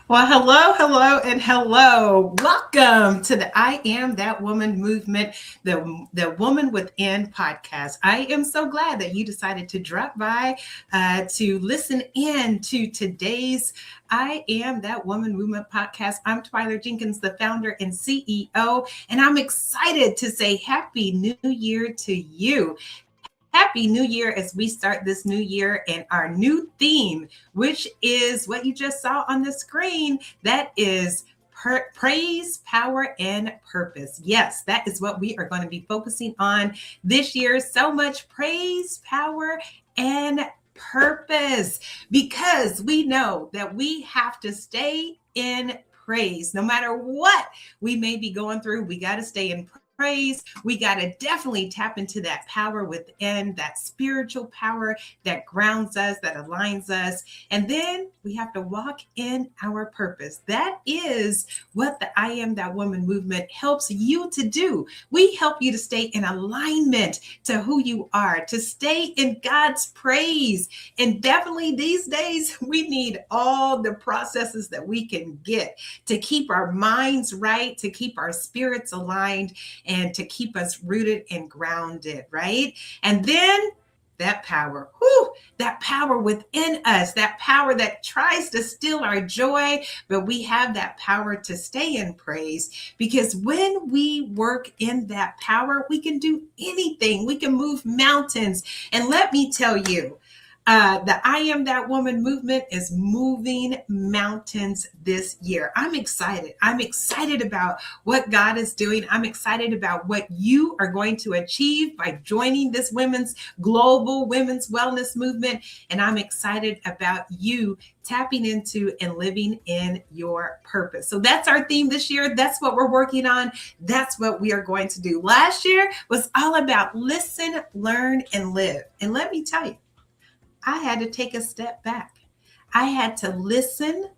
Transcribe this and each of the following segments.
Well, hello, hello, and hello. Welcome to the I Am That Woman movement, the Woman Within podcast. I am so glad that you decided to drop by to listen in to today's I Am That Woman movement podcast. I'm Twyler Jenkins, the founder and CEO, and I'm excited to say Happy New Year to you. Happy New Year as we start this new year and our new theme, which is what you just saw on the screen. That is praise, power, and purpose. Yes, that is what we are going to be focusing on this year. So much praise, power, and purpose because we know that we have to stay in praise no matter what we may be going through. We got to stay in praise. We got to definitely tap into that power within, that spiritual power that grounds us, that aligns us. And then we have to walk in our purpose. That is what the I Am That Woman movement helps you to do. We help you to stay in alignment to who you are, to stay in God's praise. And definitely these days, we need all the processes that we can get to keep our minds right, to keep our spirits aligned, and to keep us rooted and grounded, right? And then that power within us, that power that tries to steal our joy, but we have that power to stay in praise because when we work in that power, we can do anything. We can move mountains. And let me tell you, the I Am That Woman movement is moving mountains this year. I'm excited. I'm excited about what God is doing. I'm excited about what you are going to achieve by joining this global women's wellness movement. And I'm excited about you tapping into and living in your purpose. So that's our theme this year. That's what we're working on. That's what we are going to do. Last year was all about listen, learn, and live. And let me tell you, I had to take a step back. I had to listen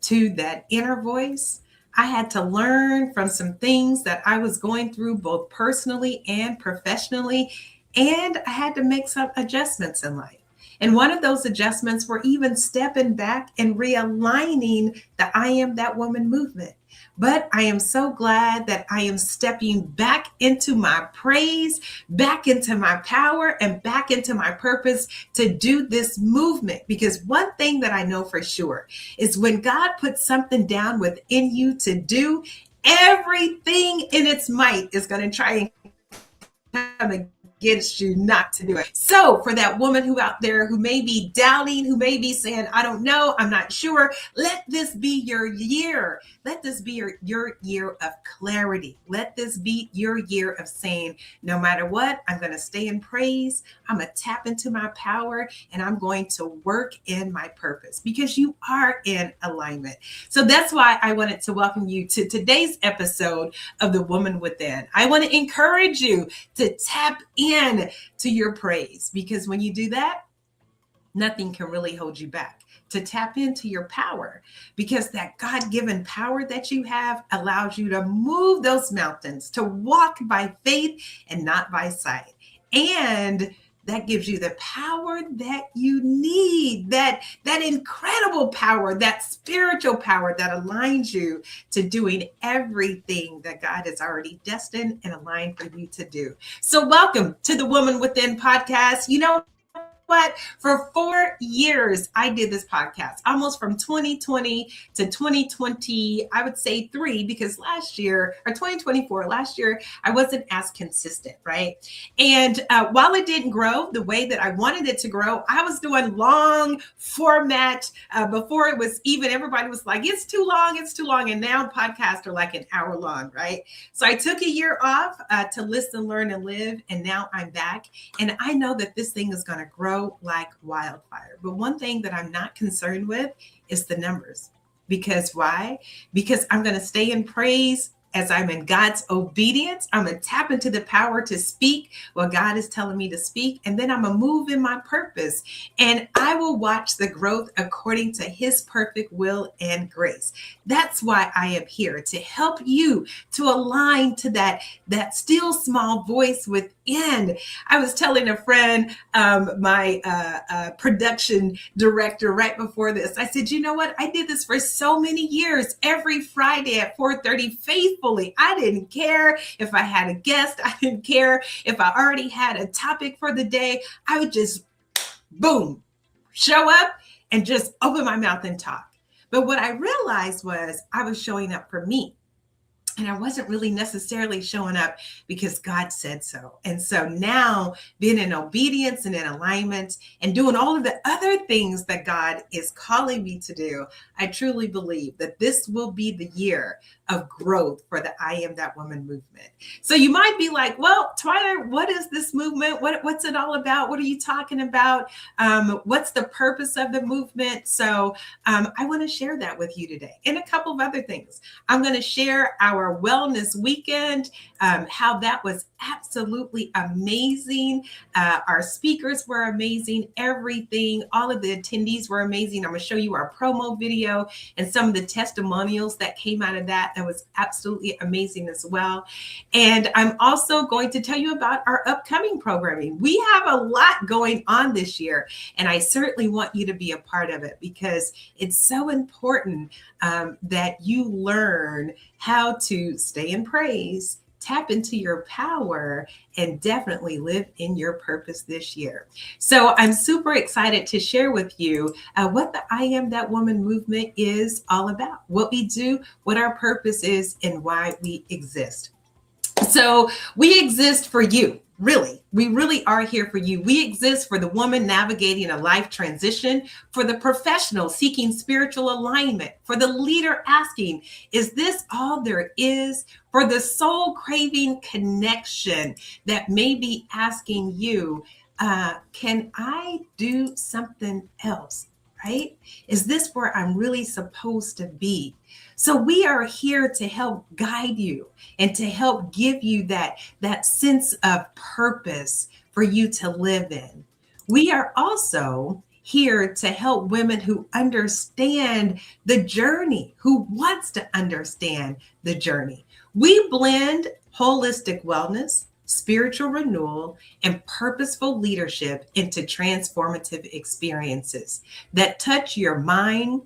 to that inner voice. I had to learn from some things that I was going through both personally and professionally. And I had to make some adjustments in life. And one of those adjustments were even stepping back and realigning the I Am That Woman movement. But I am so glad that I am stepping back into my praise, back into my power, and back into my purpose to do this movement. Because one thing that I know for sure is when God puts something down within you to do, everything in its might is going to try and come against you not to do it. So for that woman who out there who may be doubting, who may be saying, I don't know, I'm not sure, let this be your year. Let this be your year of clarity. Let this be your year of saying, no matter what, I'm going to stay in praise. I'm going to tap into my power and I'm going to work in my purpose because you are in alignment. So that's why I wanted to welcome you to today's episode of The Woman Within. I want to encourage you to tap in to your praise because when you do that, nothing can really hold you back. To tap into your power because that God-given power that you have allows you to move those mountains, to walk by faith and not by sight. And that gives you the power that you need, that incredible power, that spiritual power that aligns you to doing everything that God has already destined and aligned for you to do. So welcome to the Woman Within podcast. You know what? For 4 years, I did this podcast, almost from 2020 to 2020, I would say 3, because last year, or 2024, last year, I wasn't as consistent, right? And while it didn't grow the way that I wanted it to grow, I was doing long format before it was even, everybody was like, it's too long, it's too long. And now podcasts are like an hour long, right? So I took a year off to listen, learn, and live. And now I'm back. And I know that this thing is going to grow like wildfire. But one thing that I'm not concerned with is the numbers. Because why? Because I'm going to stay in praise as I'm in God's obedience. I'm going to tap into the power to speak what God is telling me to speak. And then I'm going to move in my purpose. And I will watch the growth according to his perfect will and grace. That's why I am here, to help you to align to that still small voice within in. I was telling a friend, my production director, right before this, I said, you know what? I did this for so many years, every Friday at 4:30 faithfully. I didn't care if I had a guest. I didn't care if I already had a topic for the day. I would just, boom, show up and just open my mouth and talk. But what I realized was I was showing up for me. And I wasn't really necessarily showing up because God said so. And so now, being in obedience and in alignment and doing all of the other things that God is calling me to do, I truly believe that this will be the year of growth for the I Am That Woman movement. So you might be like, well, Twyler, what is this movement? What's it all about? What are you talking about? What's the purpose of the movement? So I want to share that with you today and a couple of other things. I'm going to share our wellness weekend, how that was absolutely amazing. Our speakers were amazing. Everything, all of the attendees were amazing. I'm going to show you our promo video and some of the testimonials that came out of that. That was absolutely amazing as well. And I'm also going to tell you about our upcoming programming. We have a lot going on this year, and I certainly want you to be a part of it because it's so important that you learn how to stay in praise, tap into your power, and definitely live in your purpose this year. So I'm super excited to share with you what the I Am That Woman movement is all about, what we do, what our purpose is, and why we exist. So we exist for you. Really, we really are here for you. We exist for the woman navigating a life transition, for the professional seeking spiritual alignment, for the leader asking, is this all there is? For the soul craving connection that may be asking you, can I do something else? Right? Is this where I'm really supposed to be? So we are here to help guide you and to help give you that sense of purpose for you to live in. We are also here to help women who understand the journey, who wants to understand the journey. We blend holistic wellness, spiritual renewal, and purposeful leadership into transformative experiences that touch your mind,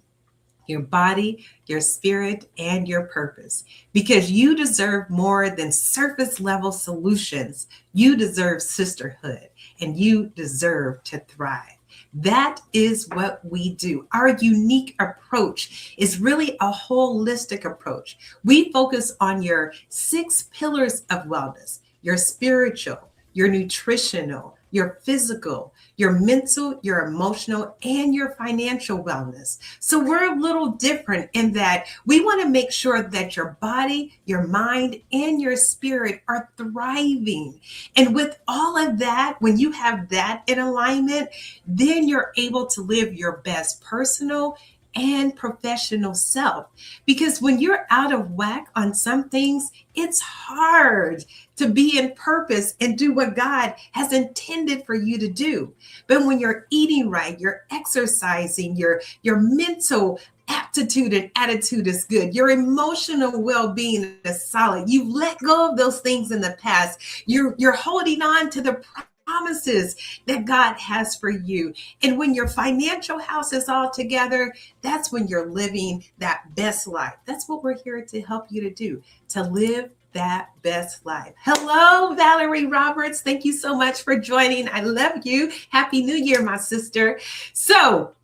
your body, your spirit, and your purpose. Because you deserve more than surface level solutions. You deserve sisterhood, and you deserve to thrive. That is what we do. Our unique approach is really a holistic approach. We focus on your 6 pillars of wellness: your spiritual, your nutritional, your physical, your mental, your emotional, and your financial wellness. So we're a little different in that we want to make sure that your body, your mind, and your spirit are thriving. And with all of that, when you have that in alignment, then you're able to live your best personal and professional self. Because when you're out of whack on some things, it's hard to be in purpose and do what God has intended for you to do. But when you're eating right, you're exercising, your mental aptitude and attitude is good, your emotional well-being is solid, you've let go of those things in the past, you're holding on to the promises that God has for you. And when your financial house is all together, that's when you're living that best life. That's what we're here to help you to do, to live that best life. Hello, Valerie Roberts. Thank you so much for joining. I love you. Happy New Year, my sister. So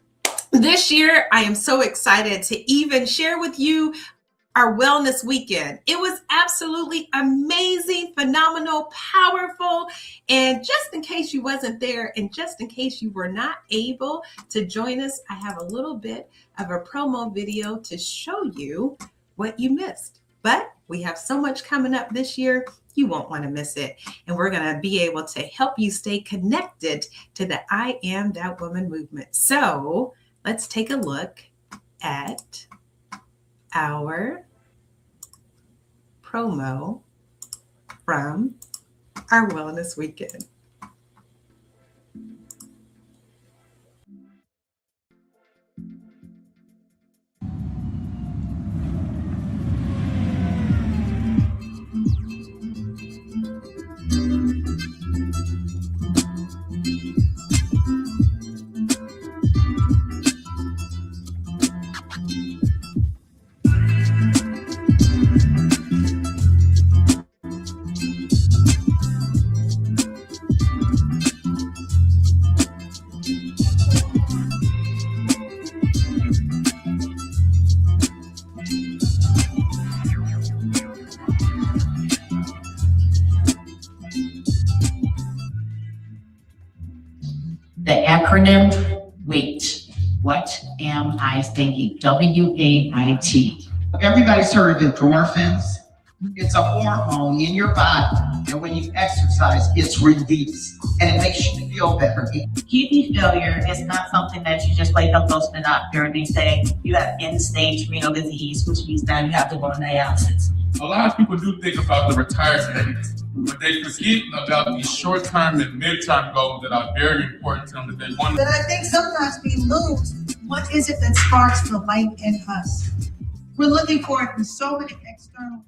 this year, I am so excited to even share with you our wellness weekend. It was absolutely amazing, phenomenal, powerful. And just in case you wasn't there, and just in case you were not able to join us, I have a little bit of a promo video to show you what you missed. But we have so much coming up this year, you won't want to miss it. And we're going to be able to help you stay connected to the I Am That Woman movement. So let's take a look at our promo from our wellness weekend. The acronym WAIT. What am I thinking? WAIT. Everybody's heard of endorphins. It's a hormone in your body, and when you exercise, it's released, and it makes you feel better. Kidney failure is not something that you just wake up, go to the doctor, and they say you have end-stage renal disease, which means now you have to go on dialysis. A lot of people do think about the retirement, but they forget about these short-term and mid-term goals that are very important to them that they want. But I think sometimes we lose what is it that sparks the light in us. We're looking for it in so many external.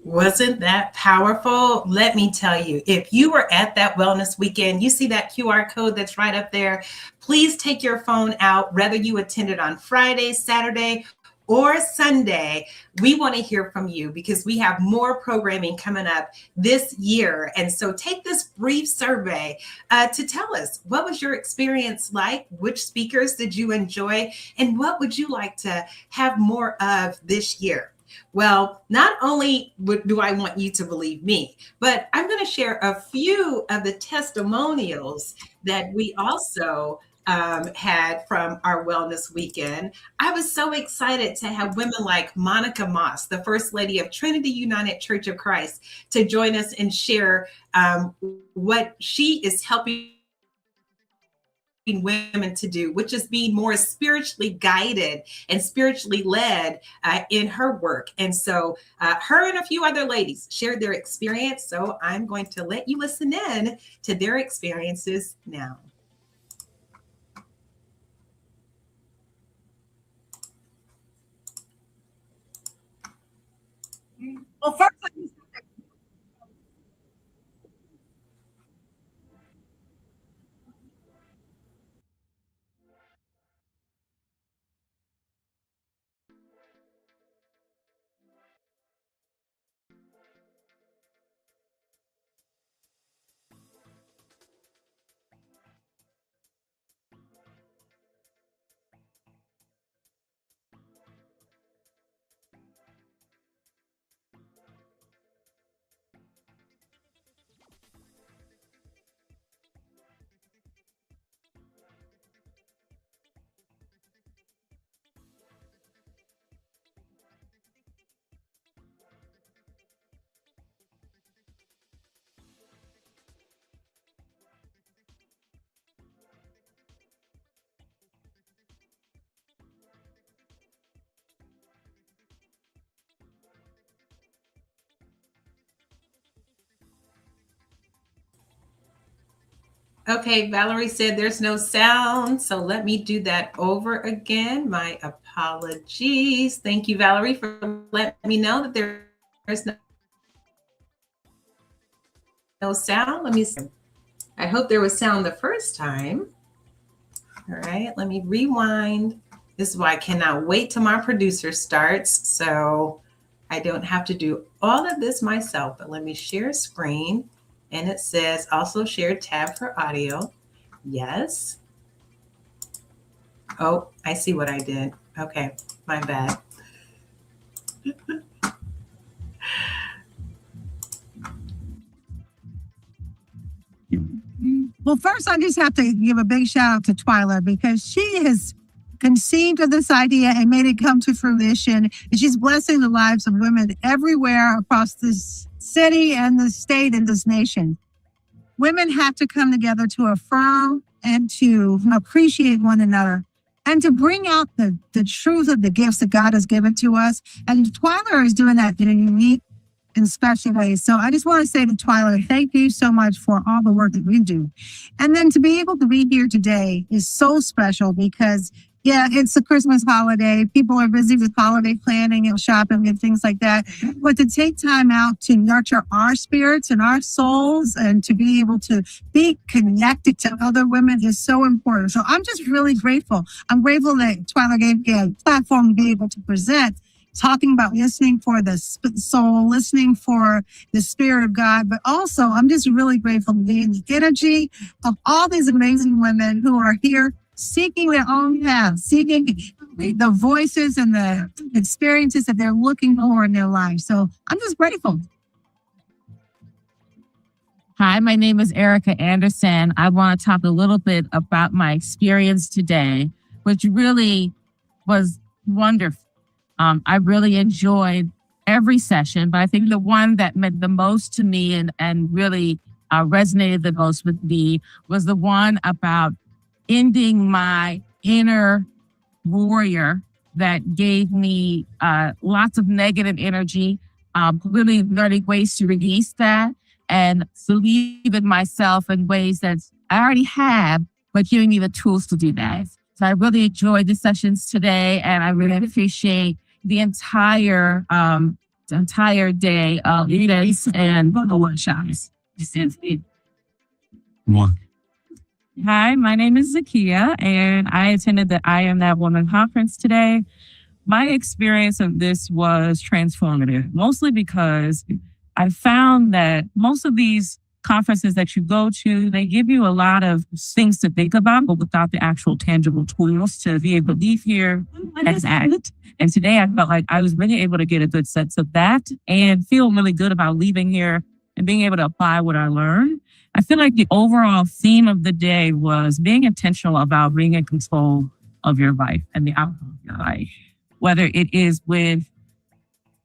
Wasn't that powerful? Let me tell you, if you were at that wellness weekend, you see that QR code that's right up there. Please take your phone out, whether you attended on Friday, Saturday, or Sunday. We want to hear from you because we have more programming coming up this year. And so take this brief survey to tell us, what was your experience like? Which speakers did you enjoy? And what would you like to have more of this year? Well, not only do I want you to believe me, but I'm going to share a few of the testimonials that we also had from our wellness weekend. I was so excited to have women like Monica Moss, the First Lady of Trinity United Church of Christ, to join us and share what she is helping women to do, which is being more spiritually guided and spiritually led in her work. And so her and a few other ladies shared their experience. So I'm going to let you listen in to their experiences now. Well, first, Okay, Valerie said there's no sound, so let me do that over again. My apologies. Thank you, Valerie, for letting me know that there's no sound. Let me see. I hope there was sound the first time. All right, let me rewind. This is why I cannot wait till my producer starts, so I don't have to do all of this myself. But let me share screen. And it says also share tab for audio. Yes. Oh, I see what I did. Okay, my bad. well, first, I just have to give a big shout out to Twyler because she has conceived of this idea and made it come to fruition. And she's blessing the lives of women everywhere across this city and the state and this nation. Women have to come together to affirm and to appreciate one another and to bring out the truth of the gifts that God has given to us. And Twyler is doing that in a unique and special way. So I just want to say to Twyler, thank you so much for all the work that you do. And then to be able to be here today is so special because, yeah, it's the Christmas holiday. People are busy with holiday planning and shopping and things like that. But to take time out to nurture our spirits and our souls and to be able to be connected to other women is so important. So I'm just really grateful. I'm grateful that Twyler gave me a platform to be able to present, talking about listening for the soul, listening for the Spirit of God. But also, I'm just really grateful for the energy of all these amazing women who are here seeking their own path, seeking the voices and the experiences that they're looking for in their lives. So I'm just grateful. Hi, my name is Erica Anderson. I want to talk a little bit about my experience today, which really was wonderful. I really enjoyed every session, but I think the one that meant the most to me and really resonated the most with me was the one about ending my inner warrior that gave me lots of negative energy, really learning ways to release that and believe in myself in ways that I already have, but giving me the tools to do that. So I really enjoyed the sessions today, and I really appreciate the entire day of events and workshops. Hi, my name is Zakia, and I attended the I Am That Woman conference today. My experience of this was transformative, mostly because I found that most of these conferences that you go to, they give you a lot of things to think about, but without the actual tangible tools to be able to leave here and act. And today I felt like I was really able to get a good sense of that and feel really good about leaving here and being able to apply what I learned. I feel like the overall theme of the day was being intentional about being in control of your life and the outcome of your life, whether it is with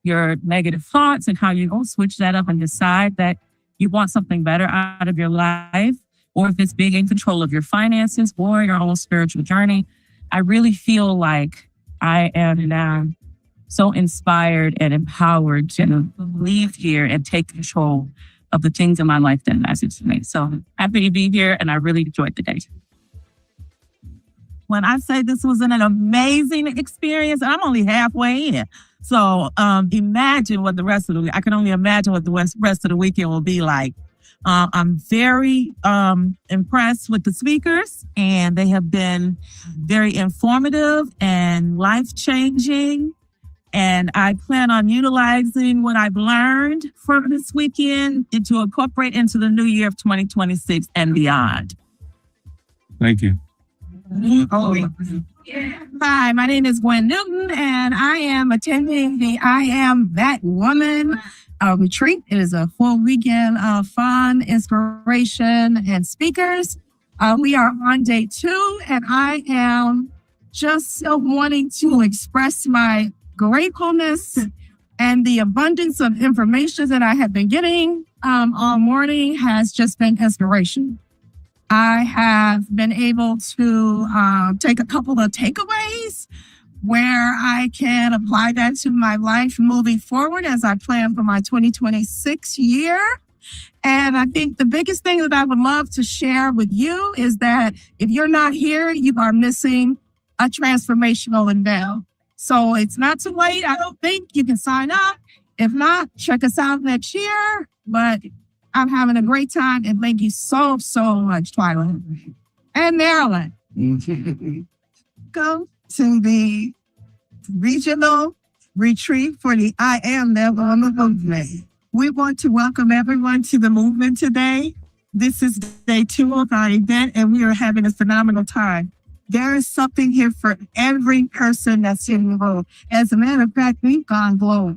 your negative thoughts and how you don't switch that up and decide that you want something better out of your life, or if it's being in control of your finances or your own spiritual journey. I really feel like I am now so inspired and empowered to leave here and take control of the things in my life that matter to me. So happy to be here, and I really enjoyed the day. When I say this was an amazing experience, I'm only halfway in. So imagine what the rest of the week, I can only imagine what the rest of the weekend will be like. I'm very impressed with the speakers, and they have been very informative and life-changing. And I plan on utilizing what I've learned from this weekend and to incorporate into the new year of 2026 and beyond. Thank you. Hi, my name is Gwen Newton, and I am attending the I Am That Woman retreat. It is a full weekend of fun, inspiration, and speakers. We are on day 2, and I am just wanting to express my gratefulness and the abundance of information that I have been getting all morning has just been inspiration. I have been able to take a couple of takeaways where I can apply that to my life moving forward as I plan for my 2026 year. And I think the biggest thing that I would love to share with you is that if you're not here, you are missing a transformational event. So it's not too late. I don't think you can sign up. If not, check us out next year. But I'm having a great time, and thank you so much, Twyler and Marilyn. Go to the regional retreat for the I Am That Woman movement. We want to welcome everyone to the movement today. This is day 2 of our event, and we are having a phenomenal time. There is something here for every person that's in the room. As a matter of fact, we've gone global.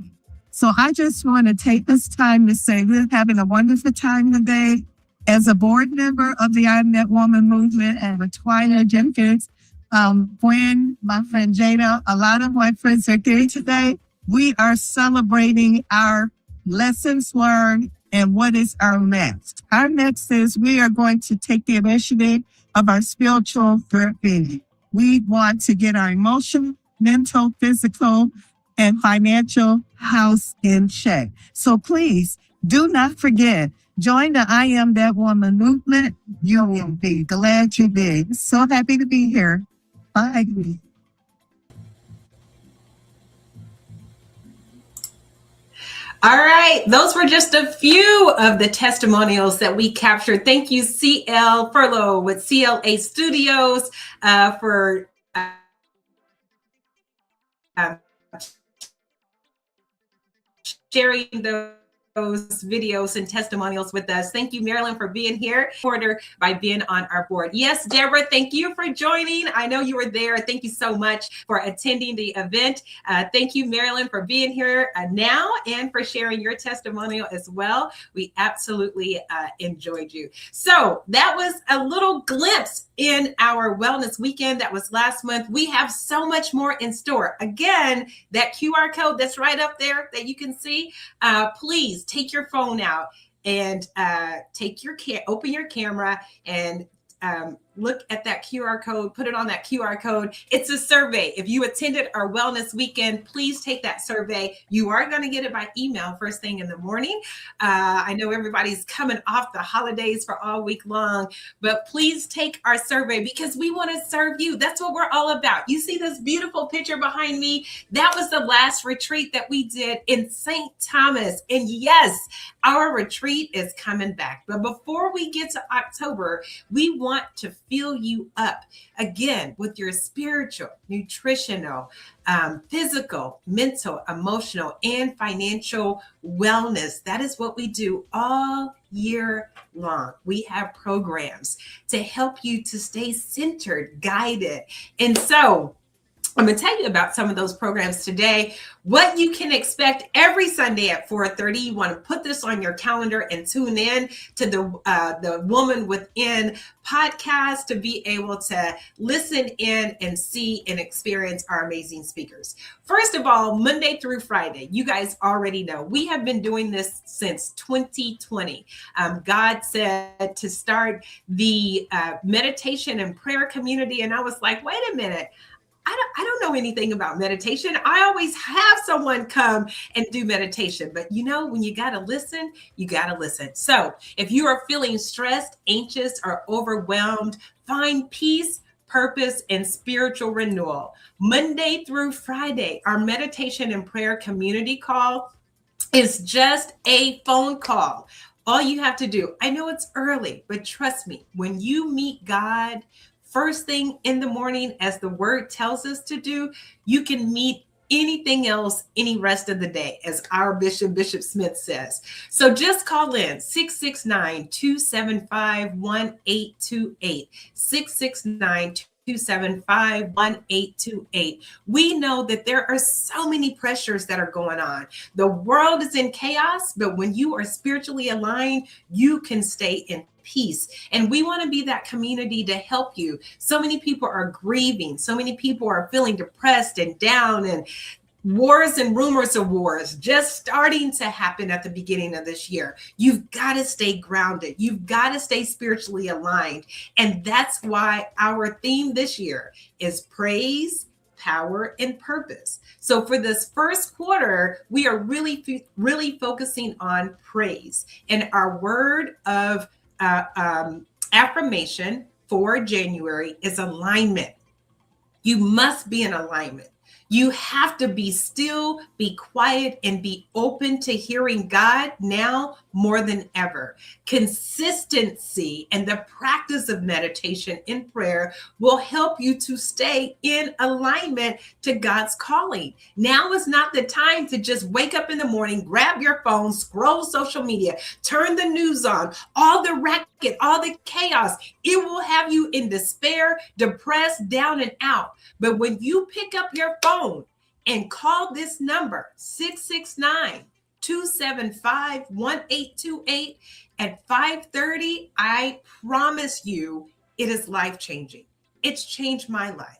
So I just want to take this time to say we're having a wonderful time today. As a board member of the I Am That Woman movement and with Twyler Jenkins, Gwen, my friend Jada, a lot of my friends are here today. We are celebrating our lessons learned and what is our next. Our next is we are going to take the initiative of our spiritual therapy. We want to get our emotional, mental, physical, and financial house in check. So please do not forget, join the I Am That Woman movement. You will be glad you did. So happy to be here. Bye. All right, those were just a few of the testimonials that we captured. Thank you, CL Furlow with CLA Studios for sharing those videos and testimonials with us. Thank you, Marilyn, for being here. Order by being on our board. Yes, Deborah, thank you for joining. I know you were there. Thank you so much for attending the event. Thank you, Marilyn, for being here now and for sharing your testimonial as well. We absolutely enjoyed you. So that was a little glimpse in our wellness weekend that was last month. We have so much more in store. Again, that QR code that's right up there that you can see, please take your phone out and open your camera and look at that QR code, put it on that QR code. It's a survey. If you attended our wellness weekend, please take that survey. You are going to get it by email first thing in the morning. I know everybody's coming off the holidays for all week long, but please take our survey because we want to serve you. That's what we're all about. You see this beautiful picture behind me? That was the last retreat that we did in St. Thomas. And yes, our retreat is coming back. But before we get to October, we want to fill you up again with your spiritual, nutritional, physical, mental, emotional, and financial wellness. That is what we do all year long. We have programs to help you to stay centered, guided. And so I'm going to tell you about some of those programs today, what you can expect every Sunday at 4:30. You want to put this on your calendar and tune in to the Woman Within podcast to be able to listen in and see and experience our amazing speakers. First of all, Monday through Friday, you guys already know, we have been doing this since 2020. God said to start the meditation and prayer community. And I was like, wait a minute. I don't know anything about meditation. I always have someone come and do meditation. But you know, when you got to listen, you got to listen. So if you are feeling stressed, anxious, or overwhelmed, find peace, purpose, and spiritual renewal. Monday through Friday, our meditation and prayer community call is just a phone call. All you have to do, I know it's early, but trust me, when you meet God, first thing in the morning, as the word tells us to do, you can meet anything else any rest of the day, as our Bishop Smith says. So just call in 669-275-1828, 669-275-1828. We know that there are so many pressures that are going on. The world is in chaos, but when you are spiritually aligned, you can stay in peace. And we want to be that community to help you. So many people are grieving. So many people are feeling depressed and down, and wars and rumors of wars just starting to happen at the beginning of this year. You've got to stay grounded. You've got to stay spiritually aligned. And that's why our theme this year is praise, power, and purpose. So for this first quarter, we are really focusing on praise. And our word of affirmation for January is alignment. You must be in alignment. You have to be still, be quiet, and be open to hearing God now more than ever. Consistency and the practice of meditation and prayer will help you to stay in alignment to God's calling. Now is not the time to just wake up in the morning, grab your phone, scroll social media, turn the news on, all the racket, all the chaos. It will have you in despair, depressed, down and out. But when you pick up your phone and call this number, 669-275-1828 at 5:30, I promise you it is life-changing. It's changed my life.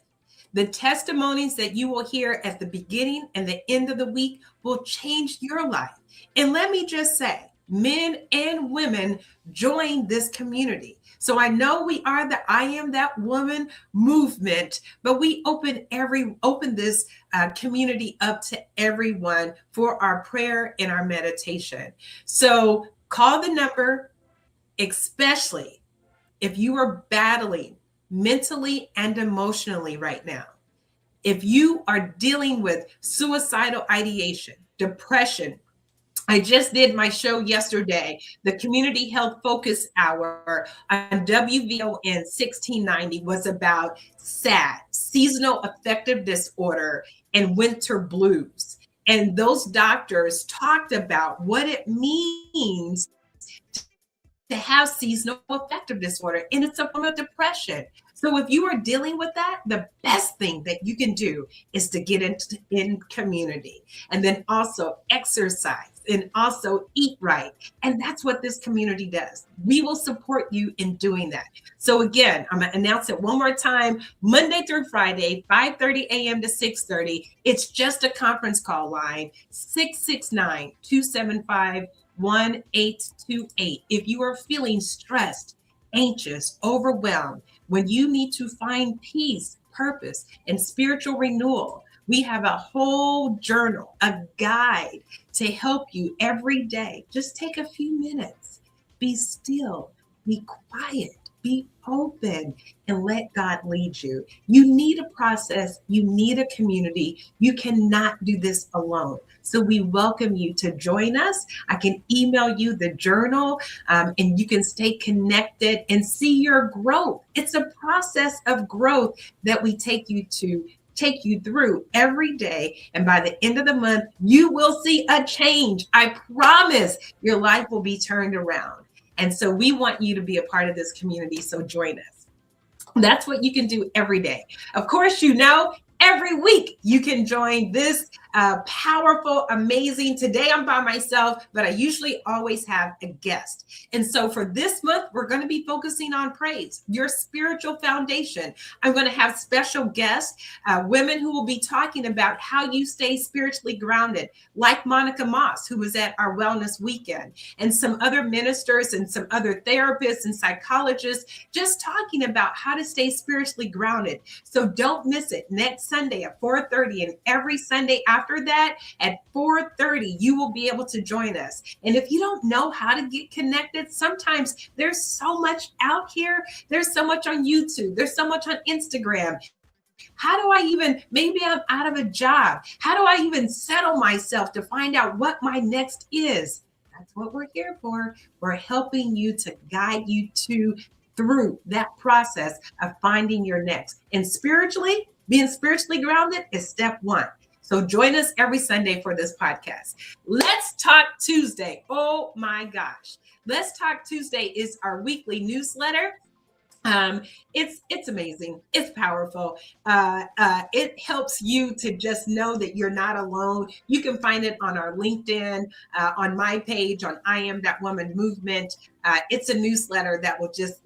The testimonies that you will hear at the beginning and the end of the week will change your life. And let me just say, men and women join this community. So I know we are the I Am That Woman movement, but we open this community up to everyone for our prayer and our meditation. So call the number, especially if you are battling mentally and emotionally right now. If you are dealing with suicidal ideation, depression, I just did my show yesterday, the Community Health Focus Hour on WVON 1690 was about SAD, seasonal affective disorder, and winter blues. And those doctors talked about what it means to have seasonal affective disorder, and it's a form of depression. So if you are dealing with that, the best thing that you can do is to get in community, and then also exercise and also eat right. And that's what this community does. We will support you in doing that. So again, I'm going to announce it one more time, Monday through Friday, 5:30 a.m. to 6:30. It's just a conference call line, 669-275-1828. If you are feeling stressed, anxious, overwhelmed, when you need to find peace, purpose, and spiritual renewal, we have a whole journal, a guide to help you every day. Just take a few minutes, be still, be quiet, be open, and let God lead you. You need a process. You need a community. You cannot do this alone. So we welcome you to join us. I can email you the journal, and you can stay connected and see your growth. It's a process of growth that we take you through every day. And by the end of the month, you will see a change. I promise your life will be turned around. And so we want you to be a part of this community. So join us. That's what you can do every day. Of course, every week you can join this powerful, amazing. Today I'm by myself, but I usually always have a guest. And so for this month, we're going to be focusing on praise, your spiritual foundation. I'm going to have special guests, women who will be talking about how you stay spiritually grounded, like Monica Moss, who was at our wellness weekend, and some other ministers and some other therapists and psychologists just talking about how to stay spiritually grounded. So don't miss it. Next Sunday at 4:30, and every Sunday after that at 4:30, you will be able to join us. And if you don't know how to get connected, sometimes there's so much out here. There's so much on YouTube. There's so much on Instagram. How do I maybe I'm out of a job. How do I even settle myself to find out what my next is? That's what we're here for. We're helping you to guide you through that process of finding your next. And being spiritually grounded is step one. So join us every Sunday for this podcast. Let's Talk Tuesday. Oh my gosh. Let's Talk Tuesday is our weekly newsletter. It's amazing. It's powerful. It helps you to just know that you're not alone. You can find it on our LinkedIn, on my page, on I Am That Woman movement. It's a newsletter that will just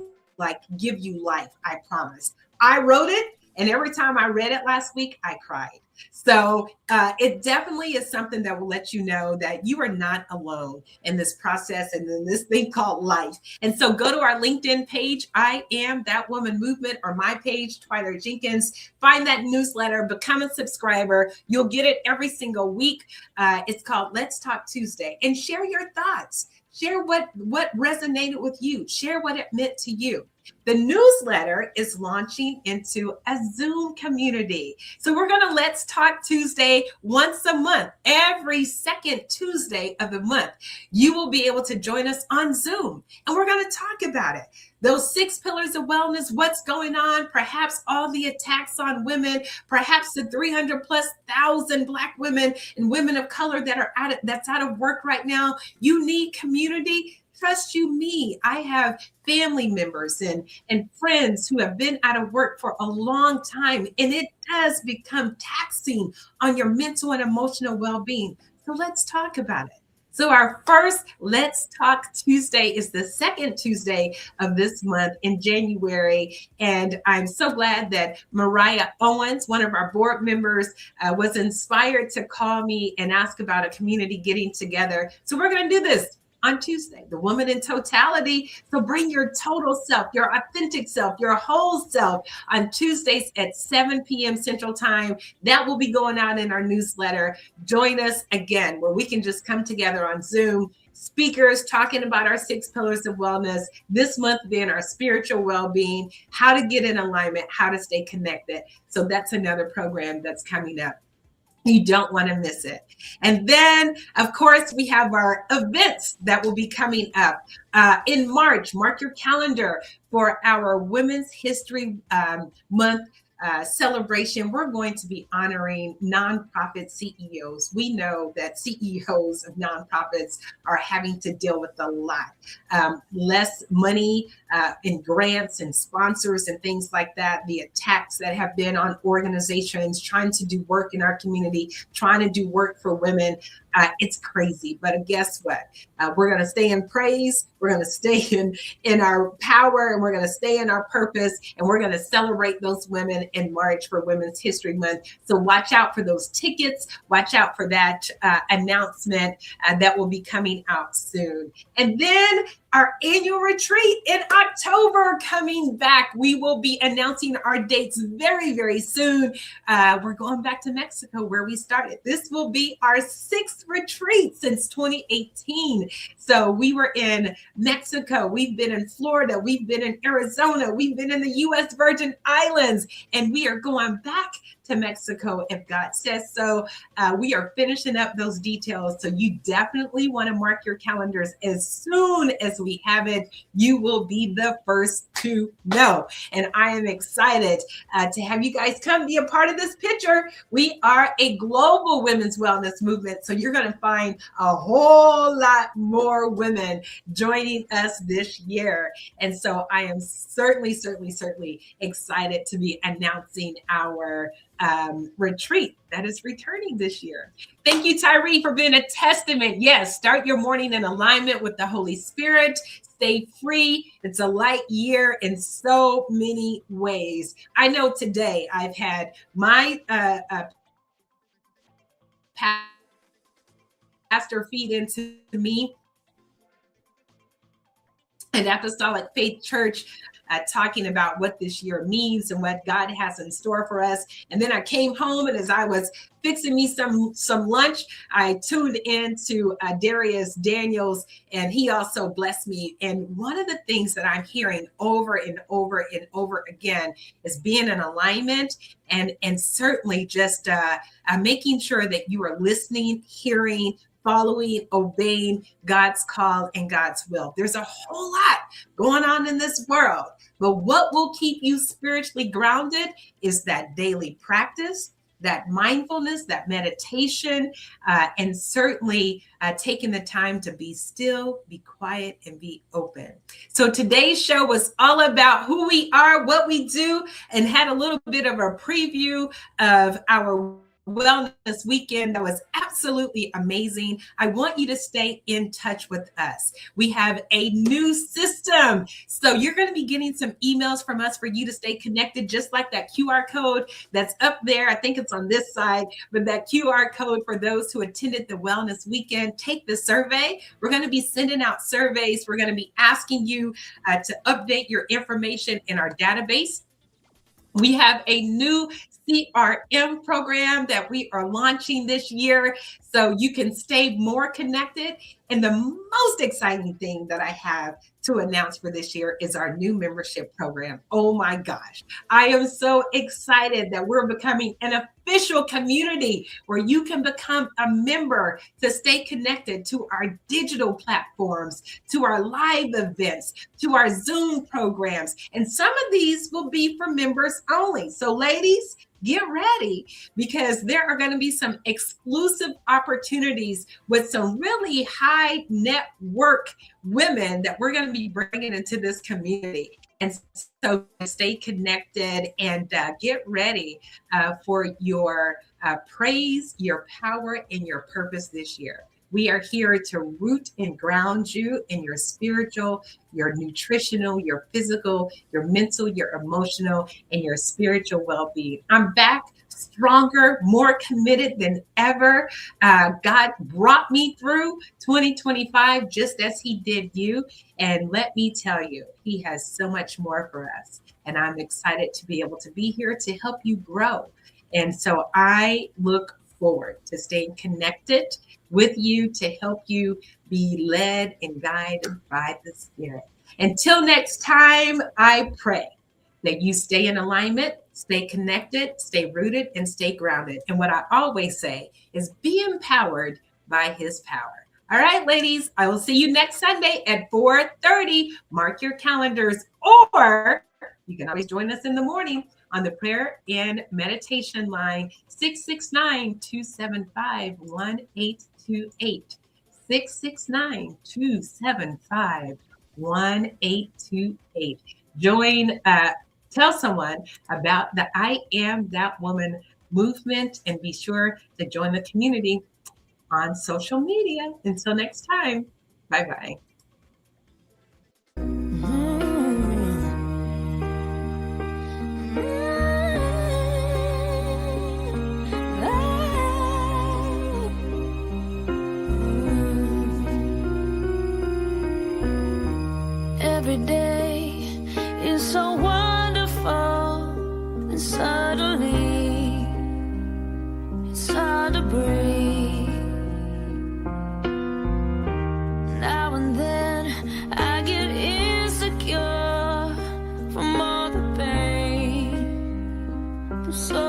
give you life. I promise. I wrote it, and every time I read it last week, I cried. So it definitely is something that will let you know that you are not alone in this process and in this thing called life. And so go to our LinkedIn page, I Am That Woman movement, or my page, Twyler Jenkins. Find that newsletter, become a subscriber. You'll get it every single week. It's called Let's Talk Tuesday, and share your thoughts. Share what resonated with you. Share what it meant to you. The newsletter is launching into a Zoom community. So we're going to Let's Talk Tuesday once a month. Every second Tuesday of the month, you will be able to join us on Zoom. And we're going to talk about it. Those 6 pillars of wellness, what's going on, perhaps all the attacks on women, perhaps the 300,000+ Black women and women of color that's out of work right now. You need community. Trust you me, I have family members and friends who have been out of work for a long time, and it does become taxing on your mental and emotional well-being. So let's talk about it. So our first Let's Talk Tuesday is the second Tuesday of this month in January. And I'm so glad that Mariah Owens, one of our board members, was inspired to call me and ask about a community getting together. So we're going to do this on Tuesday, the woman in totality. So bring your total self, your authentic self, your whole self on Tuesdays at 7 p.m. Central Time. That will be going out in our newsletter. Join us again, where we can just come together on Zoom. Speakers talking about our 6 pillars of wellness, this month being our spiritual well-being, how to get in alignment, how to stay connected. So that's another program that's coming up. You don't want to miss it. And then, of course, we have our events that will be coming up in March. Mark your calendar for our Women's History Month celebration. We're going to be honoring nonprofit CEOs. We know that CEOs of nonprofits are having to deal with a lot. Less money in grants and sponsors and things like that. The attacks that have been on organizations trying to do work in our community, trying to do work for women. It's crazy, but guess what? We're going to stay in praise. We're going to stay in our power, and we're going to stay in our purpose, and we're going to celebrate those women in March for Women's History Month. So watch out for those tickets. Watch out for that announcement that will be coming out soon. And then our annual retreat in October coming back. We will be announcing our dates very, very soon. We're going back to Mexico where we started. This will be our 6th retreat since 2018. So we were in Mexico. We've been in Florida. We've been in Arizona. We've been in the U.S. Virgin Islands. And we are going back to Mexico if God says so. We are finishing up those details. So you definitely want to mark your calendars. As soon as we have it, you will be the first to know. And I am excited to have you guys come be a part of this picture. We are a global women's wellness movement. So you're going to find a whole lot more women joining us this year. And so I am certainly excited to be announcing our retreat that is returning this year. Thank you, Tyree, for being a testament. Yes, start your morning in alignment with the Holy Spirit. Stay free. It's a light year in so many ways. I know today I've had my pastor feed into me at Apostolic Faith Church, talking about what this year means and what God has in store for us. And then I came home, and as I was fixing me some lunch, I tuned into Darius Daniels, and he also blessed me. And one of the things that I'm hearing over and over and over again is being in alignment, and certainly just making sure that you are listening, hearing, following, obeying God's call and God's will. There's a whole lot going on in this world, but what will keep you spiritually grounded is that daily practice, that mindfulness, that meditation, and certainly taking the time to be still, be quiet, and be open. So today's show was all about who we are, what we do, and had a little bit of a preview of our wellness weekend that was absolutely amazing. I want you to stay in touch with us. We have a new system. So you're going to be getting some emails from us for you to stay connected, just like that QR code that's up there. I think it's on this side, but that QR code for those who attended the wellness weekend. Take the survey. We're going to be sending out surveys. We're going to be asking you to update your information in our database. We have a new CRM program that we are launching this year, so you can stay more connected. And the most exciting thing that I have to announce for this year is our new membership program. Oh my gosh. I am so excited that we're becoming an official community where you can become a member to stay connected to our digital platforms, to our live events, to our Zoom programs. And some of these will be for members only. So ladies, get ready, because there are going to be some exclusive opportunities with some really high net worth women that we're going to be bringing into this community. And so stay connected and get ready for your praise, your power, and your purpose this year. We are here to root and ground you in your spiritual, your nutritional, your physical, your mental, your emotional, and your spiritual well-being. I'm back stronger, more committed than ever. God brought me through 2025 just as he did you. And let me tell you, he has so much more for us. And I'm excited to be able to be here to help you grow. And so I look forward to staying connected with you to help you be led and guided by the Spirit. Until next time, I pray that you stay in alignment, stay connected, stay rooted, and stay grounded. And what I always say is be empowered by his power. All right, ladies, I will see you next Sunday at 4:30. Mark your calendars, or you can always join us in the morning on the prayer and meditation line, 669-275-1828. 669-275-1828. Join, tell someone about the I Am That Woman movement, and be sure to join the community on social media. Until next time, bye-bye. Every day is so wonderful, and suddenly it's hard to breathe. Now and then I get insecure from all the pain. I'm so